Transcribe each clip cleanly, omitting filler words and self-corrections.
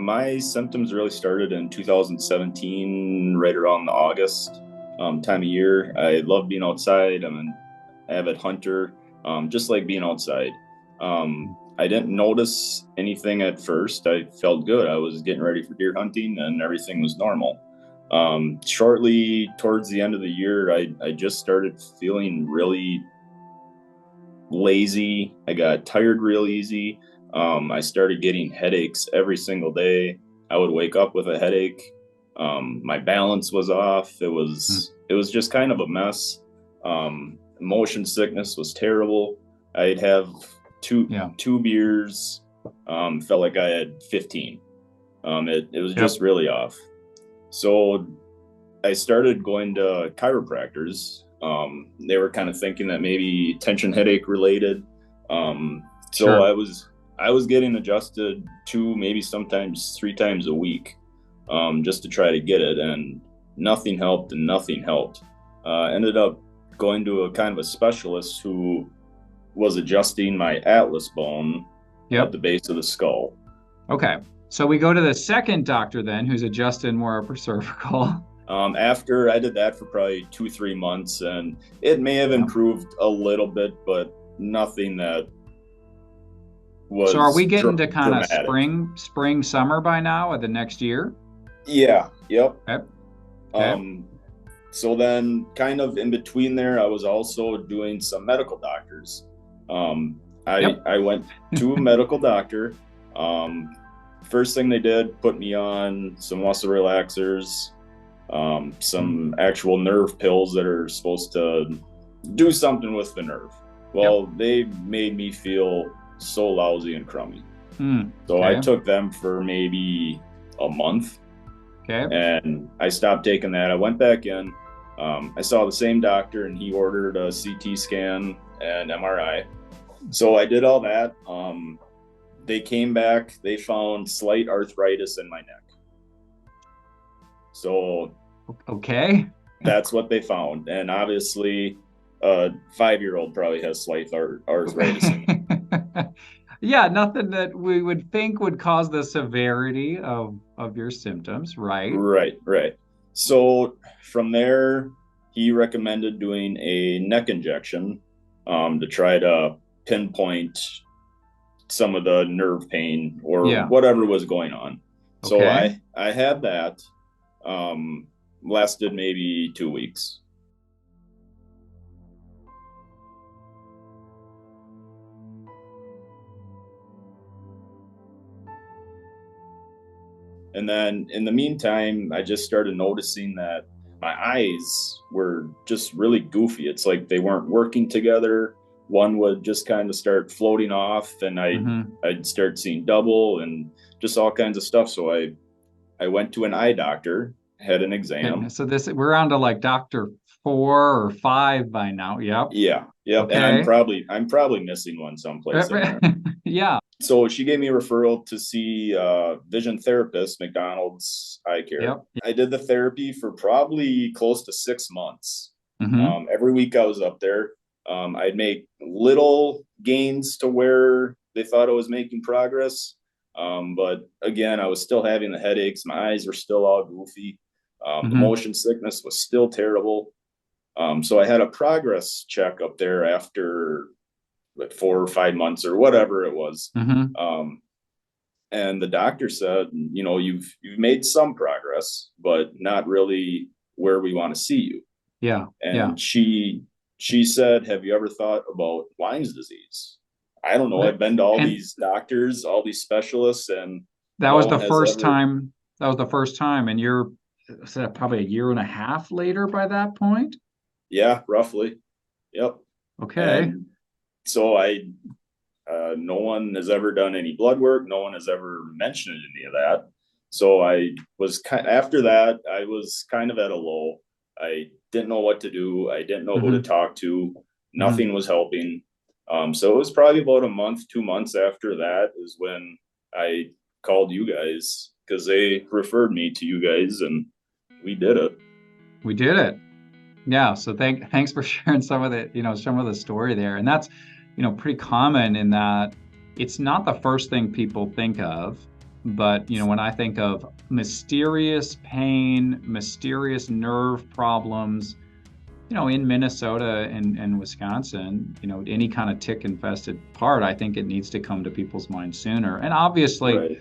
My symptoms really started in 2017, right around the August time of year. I love being outside. I'm an avid hunter, just like being outside. I didn't notice anything at first. I felt good. I was getting ready for deer hunting and everything was normal. Shortly towards the end of the year, I just started feeling really lazy. I got tired real easy. I started getting headaches every single day. I would wake up with a headache. My balance was off. It was just kind of a mess. Motion sickness was terrible. I'd have two beers. Felt like I had 15. It was just really off. So I started going to chiropractors. They were kind of thinking that maybe tension headache related. So I was getting adjusted 2, maybe sometimes 3 times a week, just to try to get it, and nothing helped and nothing helped. Ended up going to a kind of a specialist who was adjusting my atlas bone at the base of the skull. Okay. So we go to the second doctor then, who's adjusted more upper cervical. After I did that for probably 2-3 months, and it may have improved a little bit, but nothing that was. So are we getting to kind of dramatic. spring, summer by now, or the next year? Yeah. Yep. Okay. So then kind of in between there, I was also doing some medical doctors. I went to a medical doctor. First thing they did, put me on some muscle relaxers, some actual nerve pills that are supposed to do something with the nerve. Well, they made me feel so lousy and crummy. So I took them for maybe a month. And I stopped taking that. I went back in. I saw the same doctor, and he ordered a CT scan and MRI. So I did all that. They came back. They found slight arthritis in my neck. So that's what they found. And obviously, a 5-year-old probably has slight arthritis in it. Yeah, nothing that we would think would cause the severity of your symptoms, right? Right. So from there, he recommended doing a neck injection to try to pinpoint some of the nerve pain or whatever was going on. So I had that. Lasted maybe 2 weeks. And then in the meantime, I just started noticing that my eyes were just really goofy. It's like they weren't working together. One would just kind of start floating off, and I'd start seeing double and just all kinds of stuff. So I went to an eye doctor, had an exam. Okay. So we're on to like Doctor 4 or 5 by now. Yep. Yeah. Okay. And I'm probably missing one someplace in there. Yeah. So she gave me a referral to see vision therapist, McDonald's Eye Care. Yep. I did the therapy for probably close to 6 months. Every week I was up there. I'd make little gains to where they thought I was making progress. But again, I was still having the headaches. My eyes were still all goofy. The motion sickness was still terrible. So I had a progress check up there after like 4 or 5 months or whatever it was. And the doctor said, you've made some progress, but not really where we want to see you. Yeah. And she said, have you ever thought about Lyme's disease? I don't know. I've been to all these doctors, all these specialists, and that was the first time. That was the first time. And you're probably a year and a half later by that point? Yeah, roughly. Yep. Okay. And so no one has ever done any blood work. No one has ever mentioned any of that. So after that, I was kind of at a low. I didn't know what to do. I didn't know who to talk to. Nothing was helping. So it was probably about a month, 2 months after that is when I called you guys, because they referred me to you guys, and we did it. We did it. Yeah. So thanks for sharing some of the story there. And that's, pretty common in that it's not the first thing people think of, But, when I think of mysterious pain, mysterious nerve problems, in Minnesota and Wisconsin, any kind of tick infested part, I think it needs to come to people's minds sooner. And obviously, Right.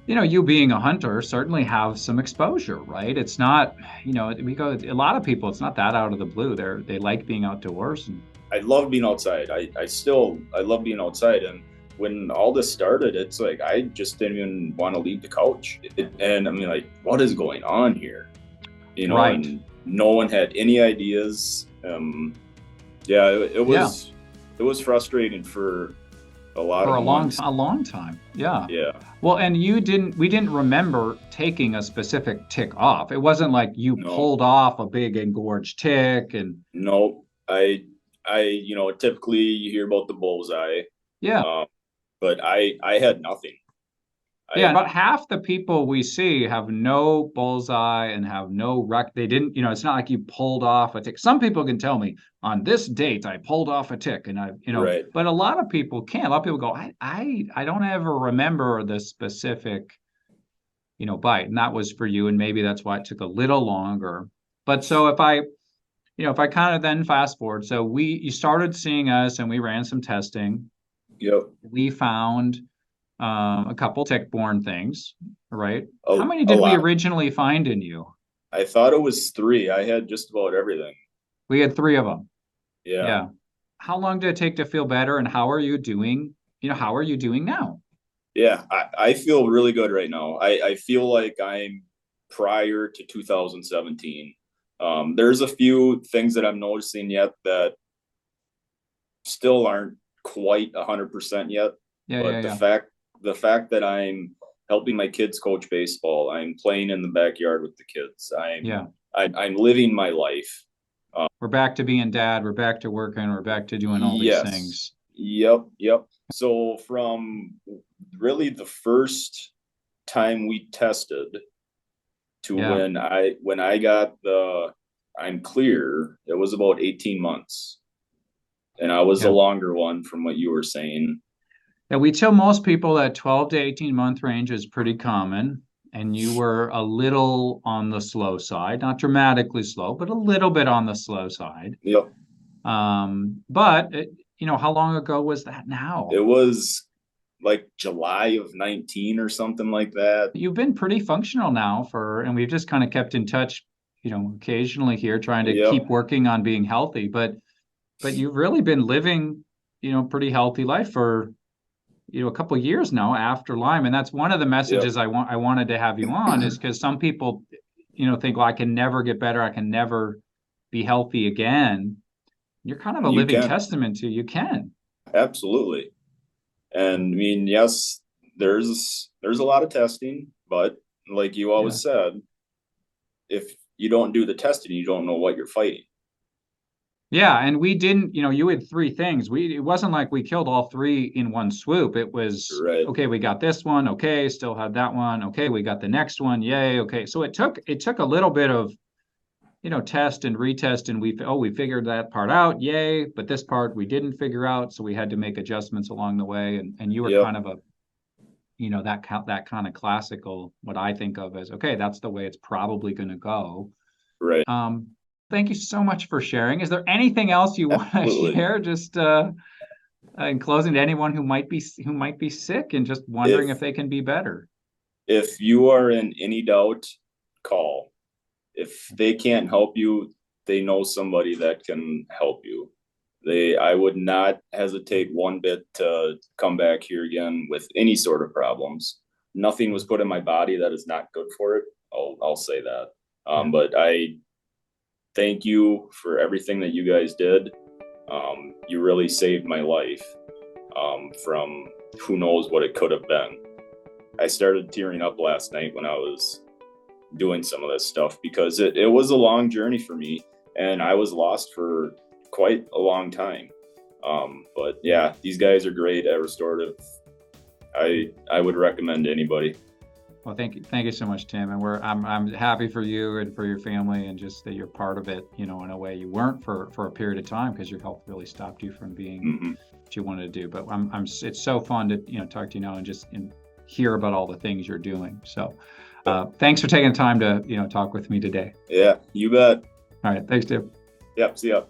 you being a hunter certainly have some exposure, right? It's not, a lot of people, it's not that out of the blue. They like being outdoors. And I love being outside. I love being outside. And when all this started, it's like I just didn't even want to leave the couch. And I mean, like, what is going on here? right. And no one had any ideas. Yeah, it was frustrating for a lot For of months. a long time. Yeah. Yeah. Well, and we didn't remember taking a specific tick off. It wasn't like you No, pulled off a big engorged tick and no. Typically you hear about the bullseye, yeah. um, but I had nothing. Yeah, I about half the people we see have no bullseye and have no they didn't, it's not like you pulled off a tick. Some people can tell me on this date I pulled off a tick and right. but a lot of people can't. A lot of people go, I don't ever remember the specific, bite. And that was for you. And maybe that's why it took a little longer. But so if I kind of then fast forward, so you started seeing us and we ran some testing. Yep. We found a couple tick-borne things, right? How many A did we lot. originally find in you? I thought it was three. I had just about everything. We had three of them. Yeah. Yeah. How long did it take to feel better, and how are you doing? How are you doing now? Yeah. I feel really good right now. I feel like I'm prior to 2017. There's a few things that I'm noticing yet that still aren't quite 100% yet. Yeah, yeah, But yeah, the fact that I'm helping my kids coach baseball, I'm playing in the backyard with the kids. yeah. I'm living my life. We're back to being dad. We're back to working. We're back to doing all these Yes. things. Yep. Yep. So from really the first time we tested to Yeah, when I got the I'm clear, it was about 18 months. And I was a yeah. longer one from what you were saying. Yeah, we tell most people that 12 to 18-month range is pretty common, and you were a little on the slow side, not dramatically slow, but a little bit on the slow side. Yep. But how long ago was that now? It was like July of 19 or something like that. You've been pretty functional now and we've just kind of kept in touch, occasionally here, trying to Yep. keep working on being healthy. But you've really been living, pretty healthy life for, a couple of years now after Lyme. And that's one of the Yep. messages I wanted to have you on, is because some people, think, well, I can never get better. I can never be healthy again. You're kind of a You living can. testament to you can. Absolutely. And I mean, yes, there's a lot of testing, but like you Yeah. always said, if you don't do the testing, you don't know what you're fighting. Yeah, and we didn't, you had three things. It wasn't like we killed all three in one swoop. It was, Right. okay, we got this one, okay, still had that one, okay, we got the next one, yay, okay. So it took a little bit of, test and retest, and we figured that part out, yay, but this part we didn't figure out, so we had to make adjustments along the way. And you were Yep. kind of that kind of classical, what I think of as, okay, that's the way it's probably going to go. Right. Um, Thank you so much for sharing. Is there anything else you want to Absolutely. share? Just in closing, to anyone who might be sick and just wondering If if they can be better. if you are in any doubt, call. If they can't help you, they know somebody that can help you. I would not hesitate one bit to come back here again with any sort of problems. Nothing was put in my body that is not good for it. I'll say that. Yeah. But I thank you for everything that you guys did. You really saved my life from who knows what it could have been. I started tearing up last night when I was doing some of this stuff because it was a long journey for me and I was lost for quite a long time. But yeah, these guys are great at restorative. I would recommend to anybody. Well, thank you so much, Tim. And I'm happy for you and for your family, and just that you're part of it. In a way you weren't for a period of time, because your health really stopped you from being Mm-hmm. what you wanted to do. But it's so fun to talk to you now and just hear about all the things you're doing. So thanks for taking the time to, talk with me today. Yeah, you bet. All right. Thanks, Dave. Yep. See ya.